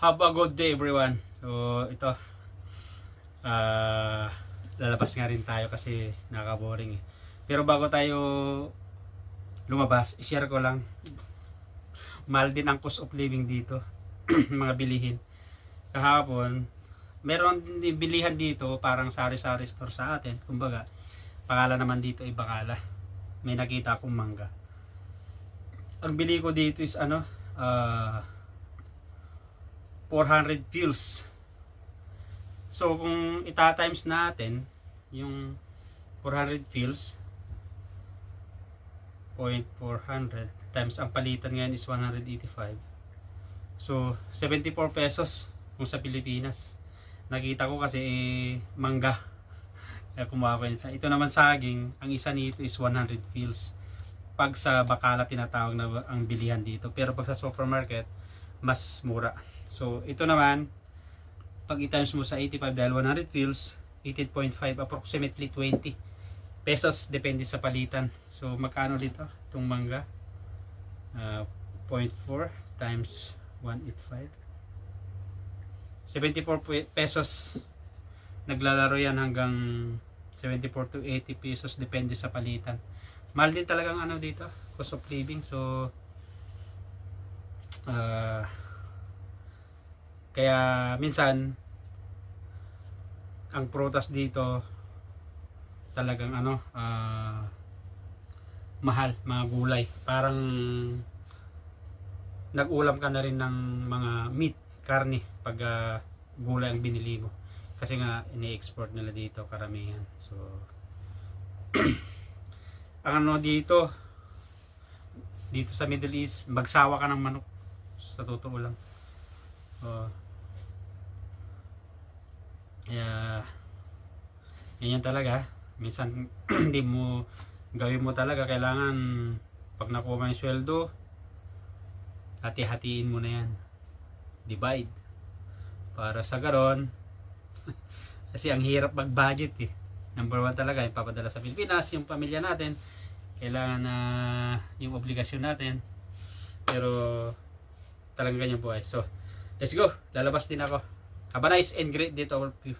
Have a good day everyone. So ito, lalabas nga rin tayo kasi nakaka-boring eh. Pero bago tayo lumabas, i-share ko lang. Mahal din ang cost of living dito. Mga bilihin. Kahapon, meron din bilihan dito parang sari-sari store sa atin. Kumbaga, pangalan naman dito ay Bacala. May nakita akong mangga. Ang bili ko dito is 400 pills. So kung ita-times natin yung 400 pills, 0.400 times ang palitan ngayon is 185. So 74 pesos kung sa Pilipinas. Nakita ko kasi mangga. Kaya kumuha ko yun. Ito naman saging, ang isa nito is 100 pills. Pag sa Bacala tinatawag na ang bilihan dito. Pero pag sa supermarket, mas mura. So ito naman, pag i-times mo sa 85 dahil 100 pills, 18.5 approximately 20 pesos depende sa palitan. So magkano dito itong mangga? 0.4 times 185, 74 pesos. Naglalaro yan hanggang 74 to 80 pesos depende sa palitan. Mahal din talagang dito, cost of living. So kaya minsan ang prutas dito talagang mahal, mga gulay. Parang nag-ulam ka na rin ng mga meat, karne pag gulay ang binili mo. Kasi nga ini-export nila dito karamihan. So ang dito sa Middle East, magsawa ka ng manok sa totoo lang. Yan talaga. Minsan hindi mo gawin mo talaga, kailangan pag nakuha mo yung sweldo, hati-hatiin mo na yan, divide, para sa garon. Kasi ang hirap mag-budget eh. Number one talaga yung papadala sa Pilipinas, yung pamilya natin, kailangan na yung obligasyon natin. Pero talagang ganyan buhay. So let's go, lalabas din ako. Have a nice and great day to all of you.